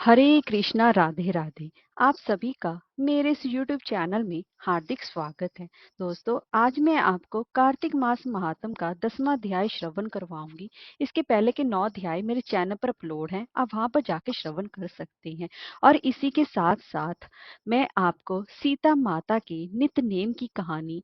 हरे कृष्णा राधे राधे। आप सभी का मेरे इस YouTube चैनल में हार्दिक स्वागत है। दोस्तों, आज मैं आपको कार्तिक मास महात्म का 10वां अध्याय श्रवण करवाऊंगी। इसके पहले के 9 अध्याय मेरे चैनल पर अपलोड हैं, आप वहां पर जाके श्रवण कर सकते हैं। और इसी के साथ साथ मैं आपको सीता माता की नित्य नेम की कहानी,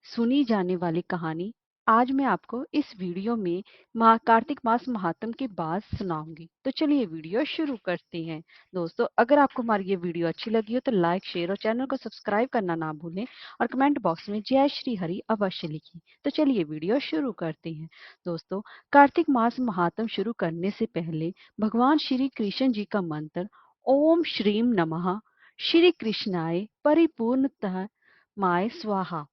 सुनी जाने वाली कहानी, आज मैं आपको इस वीडियो में कार्तिक मास महात्म के बाद सुनाऊंगी। तो चलिए वीडियो शुरू करते हैं। दोस्तों, अगर आपको हमारी ये वीडियो अच्छी लगी हो तो लाइक, शेयर और चैनल को सब्सक्राइब करना ना भूलें और कमेंट बॉक्स में जय श्री हरि अवश्य लिखिए। तो चलिए वीडियो शुरू करते हैं। दोस्तों, कार्तिक मास महात्म शुरू करने से पहले भगवान श्री कृष्ण जी का मंत्र ओम श्रीम नमः श्री कृष्णाय परिपूर्णतः माय स्वाहा।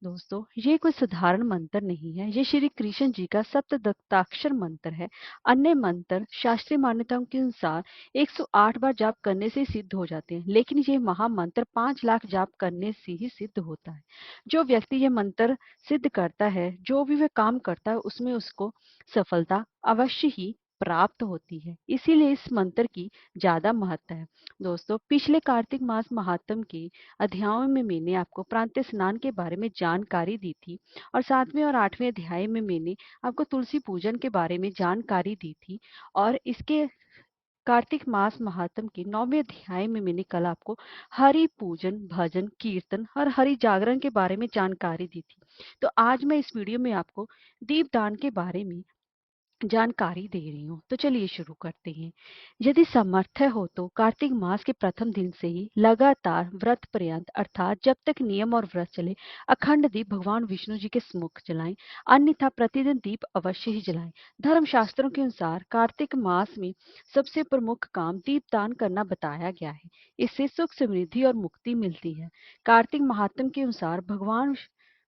दोस्तों, ये कोई साधारण मंत्र नहीं है, ये श्री कृष्ण जी का सप्तदत्ताक्षर मंत्र है। अन्य मंत्र शास्त्रीय मान्यताओं के अनुसार 108 बार जाप करने से सिद्ध हो जाते हैं, लेकिन ये महामंत्र 5 लाख जाप करने से ही सिद्ध होता है। जो व्यक्ति ये मंत्र सिद्ध करता है, जो भी वह काम करता है, उसमें उसको सफलता अवश्य ही प्राप्त होती है। इसीलिए इस मंत्र की ज्यादा महत्ता है। दोस्तों, पिछले कार्तिक मास महात्म के अध्यायों में मैंने आपको प्रांतीय स्नान के बारे में जानकारी दी थी और 7वें और 8वें अध्याय में मैंने आपको तुलसी पूजन के बारे में जानकारी दी थी। और इसके कार्तिक मास महात्म के 9वें अध्याय में मैंने कल आपको हरि पूजन, भजन, कीर्तन और हरि जागरण के बारे में जानकारी दी थी। तो आज मैं इस वीडियो में आपको दीपदान के बारे में जानकारी दे रही हूँ। तो चलिए शुरू करते हैं। यदि सामर्थ्य हो तो कार्तिक मास के प्रथम दिन से ही लगातार व्रत पर्यंत, अर्थात जब तक नियम और व्रत चले, अखंड दीप भगवान विष्णु जी के सम्मुख जलाएं, अन्यथा प्रतिदिन दीप अवश्य ही जलाएं। धर्म शास्त्रों के अनुसार कार्तिक मास में सबसे प्रमुख काम दीपदान करना बताया गया है। इससे सुख, समृद्धि और मुक्ति मिलती है। कार्तिक महात्म के अनुसार भगवान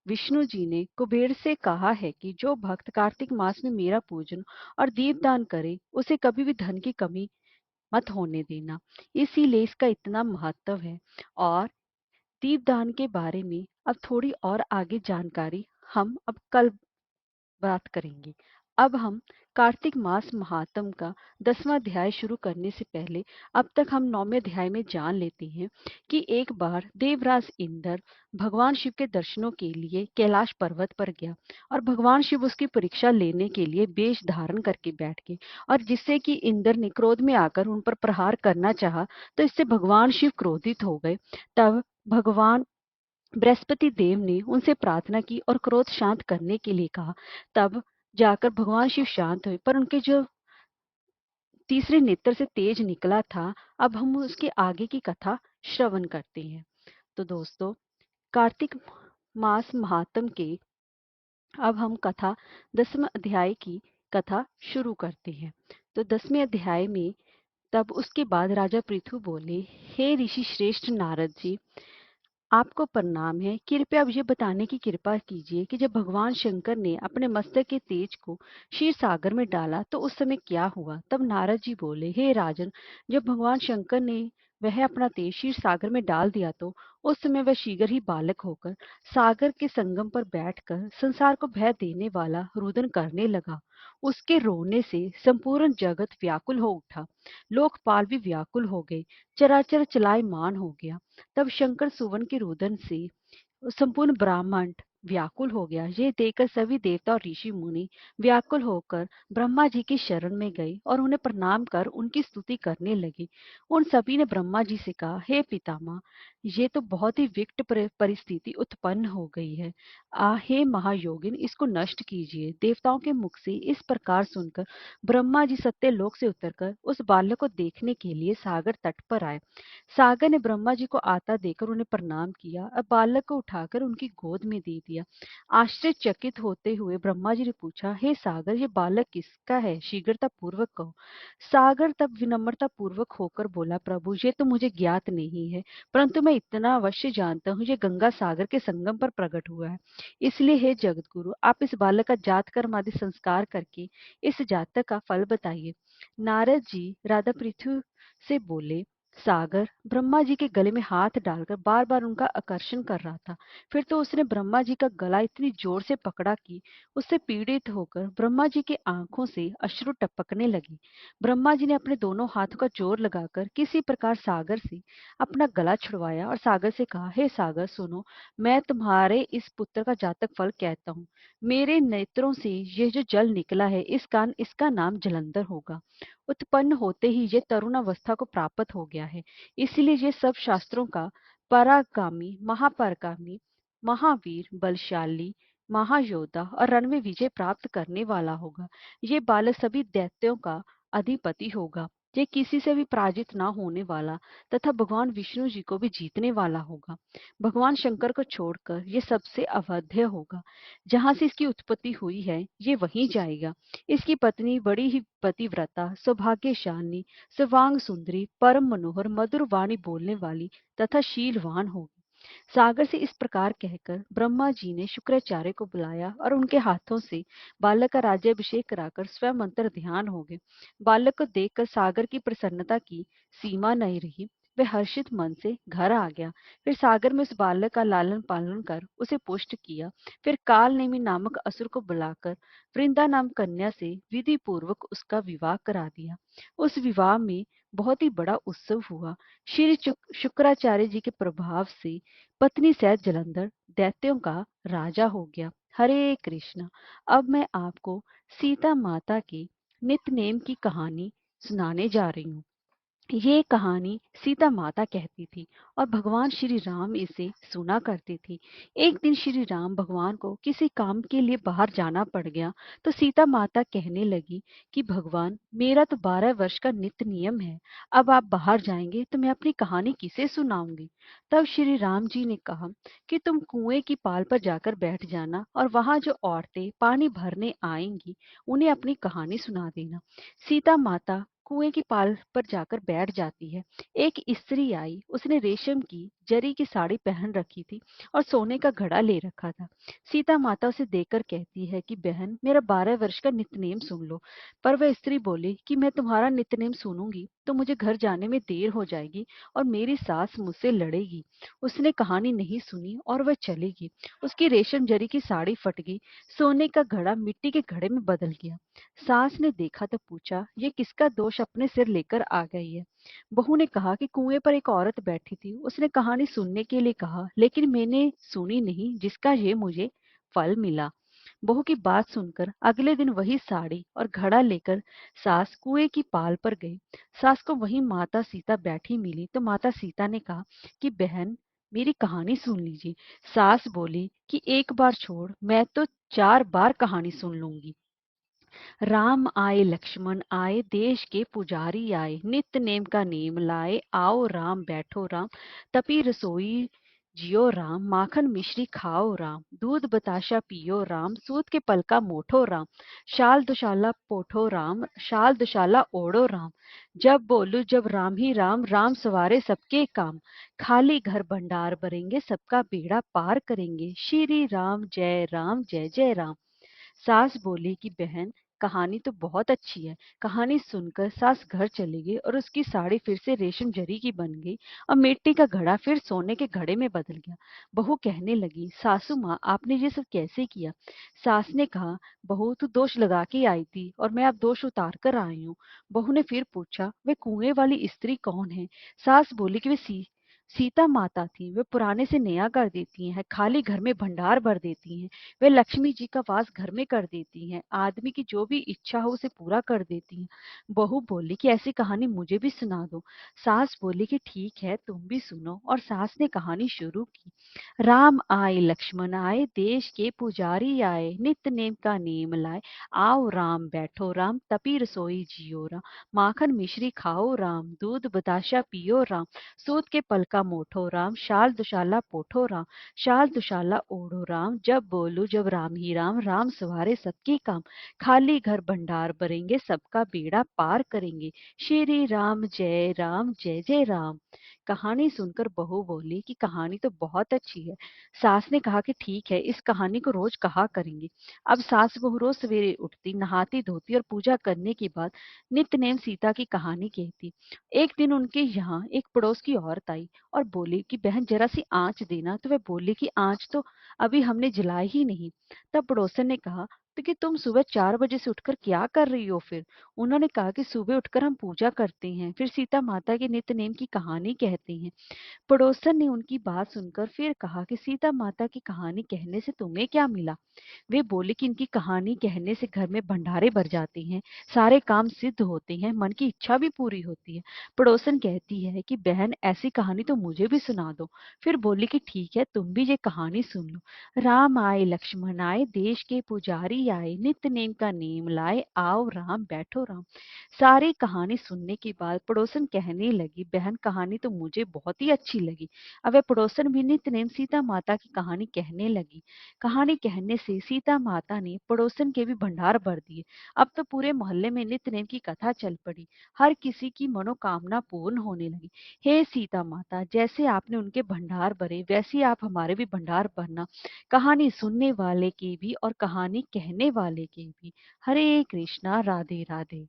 विष्णु जी ने कुबेर से कहा है कि जो भक्त कार्तिक मास में मेरा पूजन और दीपदान करे, उसे कभी भी धन की कमी मत होने देना। इसीलिए इसका इतना महत्व है। और दीपदान के बारे में अब थोड़ी और आगे जानकारी हम अब कल बात करेंगे। अब हम कार्तिक मास महात्म का 10वां अध्याय शुरू करने से पहले अब तक हम 9वें अध्याय में जान लेते हैं कि एक बार देवराज इंद्र भगवान शिव के दर्शनों के लिए कैलाश पर्वत पर गया और भगवान शिव उसकी परीक्षा लेने के लिए वेश धारण करके बैठ गए। और जिससे कि इंद्र ने क्रोध में आकर उन पर प्रहार करना चाहा, तो इससे भगवान शिव क्रोधित हो गए। तब भगवान बृहस्पति देव ने उनसे प्रार्थना की और क्रोध शांत करने के लिए कहा। तब जाकर भगवान शिव शांत हुए, पर उनके जो तीसरे नेत्र से तेज निकला था। अब हम उसके आगे की कथा श्रवण करते हैं। तो दोस्तों, कार्तिक मास महात्म के अब हम कथा 10वें अध्याय की कथा शुरू करते हैं। तो 10वें अध्याय में तब उसके बाद राजा पृथु बोले, हे ऋषि श्रेष्ठ नारद जी, आपको प्रणाम है। कृपया अब ये बताने की कृपा कीजिए कि जब भगवान शंकर ने अपने मस्तक के तेज को क्षीर सागर में डाला तो उस समय क्या हुआ। तब नारद जी बोले, हे राजन, जब भगवान शंकर ने वह अपना तेज क्षीर सागर में डाल दिया तो उस समय वह शीघ्र ही बालक होकर सागर के संगम पर बैठकर संसार को भय देने वाला रुदन करने लगा। उसके रोने से संपूर्ण जगत व्याकुल हो उठा, लोकपाल भी व्याकुल हो गए, चराचर चलायमान हो गया। तब शंकर सुवन के रुदन से संपूर्ण ब्रह्मांड व्याकुल हो गया। ये देखकर सभी देवता और ऋषि मुनि व्याकुल होकर ब्रह्मा जी की शरण में गए और उन्हें प्रणाम कर उनकी स्तुति करने लगे। उन सभी ने ब्रह्मा जी से कहा, हे पितामह, ये तो बहुत ही विकट परिस्थिति उत्पन्न हो गई है। हे महायोगिन, इसको नष्ट कीजिए। देवताओं के मुख से इस प्रकार सुनकर ब्रह्मा जी सत्य लोक से उतरकर उस बालक को देखने के लिए सागर तट पर आए। सागर ने ब्रह्मा जी को आता देखकर उन्हें प्रणाम किया और बालक को उठाकर उनकी गोद में दे दिया। आश्चर्यचकित होते हुए ब्रह्मा जी ने पूछा, हे सागर, ये बालक किसका है? शीघ्रता पूर्वक कहो। सागर तब विनम्रता पूर्वक होकर बोला, प्रभु, ये तो मुझे ज्ञात नहीं है, परंतु मैं इतना अवश्य जानता हूँ, ये गंगा सागर के संगम पर प्रकट हुआ है। इसलिए हे जगत गुरु, आप इस बालक का जात कर्म आदि संस्कार करके इस जातक का फल बताइए। नारद जी राधा पृथु से बोले, सागर ब्रह्मा जी के गले में हाथ डालकर बार बार उनका आकर्षण कर रहा था। फिर तो उसने ब्रह्मा जी का गला इतनी जोर से पकड़ा कि उससे पीड़ित होकर ब्रह्मा जी की आंखों से अश्रु टपकने लगे। ब्रह्मा जी ने अपने दोनों हाथों का जोर लगाकर किसी प्रकार सागर से अपना गला छुड़वाया और सागर से कहा, हे सागर सुनो, मैं तुम्हारे इस पुत्र का जातक फल कहता हूँ। मेरे नेत्रों से ये जो जल निकला है इसका नाम जलंधर होगा। उत्पन्न होते ही ये तरुण अवस्था को प्राप्त हो गया है। इसलिए ये सब शास्त्रों का परागामी, महापरागामी, महावीर, बलशाली, महायोद्धा और रण में विजय प्राप्त करने वाला होगा। ये बालक सभी दैत्यों का अधिपति होगा। ये किसी से भी पराजित ना होने वाला तथा भगवान विष्णु जी को भी जीतने वाला होगा। भगवान शंकर को छोड़कर ये सबसे अवध्य होगा। जहां से इसकी उत्पत्ति हुई है ये वहीं जाएगा। इसकी पत्नी बड़ी ही पतिव्रता, सौभाग्यशाली, सर्वांग सुंदरी, परम मनोहर, मधुर वाणी बोलने वाली तथा शीलवान होगी। सागर से इस प्रकार कहकर ब्रह्मा जी ने शुक्राचार्य को बुलाया और उनके हाथों से बालक का राज्याभिषेक कराकर स्वयं अंतर ध्यान हो गए। बालक को देखकर सागर की प्रसन्नता की सीमा नहीं रही। वह हर्षित मन से घर आ गया। फिर सागर में उस बालक का लालन पालन कर उसे पुष्ट किया। फिर काल नेमी नामक असुर को बुलाकर वृंदा नाम कन्या से विधि पूर्वक उसका विवाह करा दिया। उस विवाह में बहुत ही बड़ा उत्सव हुआ। श्री शुक्राचार्य जी के प्रभाव से पत्नी सहित जलंधर दैत्यों का राजा हो गया। हरे कृष्णा। अब मैं आपको सीता माता के नित्य की कहानी सुनाने जा रही हूँ। ये कहानी सीता माता कहती थी और भगवान श्री राम इसे सुना करते थे। एक दिन श्री राम भगवान को किसी काम के लिए बाहर जाना पड़ गया तो सीता माता कहने लगी कि भगवान, मेरा तो 12 वर्ष का नित्य नियम है। अब आप बाहर जाएंगे तो मैं अपनी कहानी किसे सुनाऊंगी। तब श्री राम जी ने कहा कि तुम कुएं की पाल पर जाकर बैठ जाना और वहां जो औरतें पानी भरने आएंगी उन्हें अपनी कहानी सुना देना। सीता माता कुएं की पाल पर जाकर बैठ जाती है। एक स्त्री आई, उसने रेशम की जरी की साड़ी पहन रखी थी और सोने का घड़ा ले रखा था। सीता माता उसे देखकर कहती है कि बहन, मेरा 12 वर्ष का नित्यनेम सुन लो। पर वह स्त्री बोली कि मैं तुम्हारा नित्यनेम सुनूंगी तो मुझे घर जाने में देर हो जाएगी और मेरी सास मुझसे लड़ेगी। उसने कहानी नहीं सुनी और वह चली गई। उसकी रेशम जरी की साड़ी फट गई, सोने का घड़ा मिट्टी के घड़े में बदल गया। सास ने देखा तो पूछा, ये किसका दोष अपने सिर लेकर आ गई है। बहू ने कहा कि कुएं पर एक औरत बैठी थी, उसने कहानी सुनने के लिए कहा लेकिन मैंने सुनी नहीं, जिसका ये मुझे फल मिला। बहू की बात सुनकर अगले दिन वही साड़ी और घड़ा लेकर सास कुएं की पाल पर गई। सास को वही माता सीता बैठी मिली तो माता सीता ने कहा कि बहन, मेरी कहानी सुन लीजिए। सास बोली कि एक बार छोड़, मैं तो 4 बार कहानी सुन लूंगी। राम आए लक्ष्मण आए, देश के पुजारी आए, नित्य नेम का नेम लाए, आओ राम बैठो राम, तपी रसोई जियो राम, माखन मिश्री खाओ राम, दूध बताशा पियो राम, सूत के पलका मोठो राम, शाल दुशाला पोठो राम, शाल दुशाला ओढ़ो राम, जब बोलू जब राम ही राम, राम सवारे सबके काम, खाली घर भंडार भरेंगे, सबका बेड़ा पार करेंगे, श्री राम जय जय राम। सास बोली कि बहन, कहानी तो बहुत अच्छी है। कहानी सुनकर सास घर चली गई और उसकी साड़ी फिर से रेशम जरी की बन गई और मिट्टी का घड़ा फिर सोने के घड़े में बदल गया। बहू कहने लगी, सासू माँ, आपने ये सब कैसे किया। सास ने कहा, बहू तू दोष लगा के आई थी और मैं अब दोष उतार कर आई हूँ। बहू ने फिर पूछा, वे कुएं वाली स्त्री कौन है। सास बोली कि वे सीता माता थी। वे पुराने से नया कर देती हैं, खाली घर में भंडार भर देती हैं। वे लक्ष्मी जी का वास घर में कर देती हैं, आदमी की जो भी इच्छा हो उसे पूरा कर देती हैं। बहू बोली कि ऐसी कहानी मुझे भी सुना दो। सास बोली कि ठीक है, तुम भी सुनो। और सास ने कहानी शुरू की। राम आए लक्ष्मण आए, देश के पुजारी आए, नित्य नेम का नेम लाए, आओ राम बैठो राम, तपी रसोई जियो राम, माखन मिश्री खाओ राम, दूध बताशा पियो राम, सूत के पलका मोठो राम, शाल दुशाला पोठो राम, शाल दुशाला ओढ़ो राम, जब बोलू जब राम ही राम, राम सवारे सबके काम, खाली घर भंडार भरेंगे, सबका बेड़ा पार करेंगे, श्री राम जय जय राम। कहानी सुनकर बहू बोली कि कहानी तो बहुत अच्छी है। सास ने कहा कि ठीक है, इस कहानी को रोज कहा करेंगे। अब सास बहू रोज सवेरे उठती, नहाती धोती और पूजा करने के बाद नित्य नेम सीता की कहानी कहती। एक दिन उनके यहाँ एक पड़ोस की औरत आई और बोली कि बहन जरा सी आंच देना। तो वह बोली कि आंच तो अभी हमने जलाई ही नहीं। तब पड़ोसन ने कहा तो कि तुम सुबह 4 बजे से उठकर क्या कर रही हो फिर? उन्होंने कहा कि सुबह उठकर हम पूजा करते हैं, फिर सीता माता के नित्य नेम की कहानी कहते हैं। पड़ोसन ने उनकी बात सुनकर फिर कहा कि सीता माता की कहानी कहने से तुम्हें क्या मिला? वे बोले कि इनकी कहानी कहने से घर में भंडारे भर जाते हैं, सारे काम सिद्ध होते हैं, मन की इच्छा भी पूरी होती है। पड़ोसन कहती है कि बहन ऐसी कहानी तो मुझे भी सुना दो। फिर बोली कि ठीक है, तुम भी ये कहानी सुन लो। राम आए लक्ष्मण आए, देश के पुजारी आए, नित्य नेम का नेम लाए, आओ राम बैठो राम। सारी कहानी सुनने के बाद पड़ोसन कहने लगी, बहन कहानी तो मुझे बहुत ही अच्छी लगी। अब वह पड़ोसन भी नित्य नेम सीता माता की कहानी कहने लगी। कहानी कहने से सीता माता ने पड़ोसन के भी भंडार भर दिए। अब तो पूरे मोहल्ले में नित्य नेम की कथा चल पड़ी। हर किसी की मनोकामना पूर्ण होने लगी। हे सीता माता, जैसे आपने उनके भंडार भरे वैसे ही आप हमारे भी भंडार भरना, कहानी सुनने वाले के भी और कहानी कहने वाले के भी। हरे कृष्णा, राधे राधे।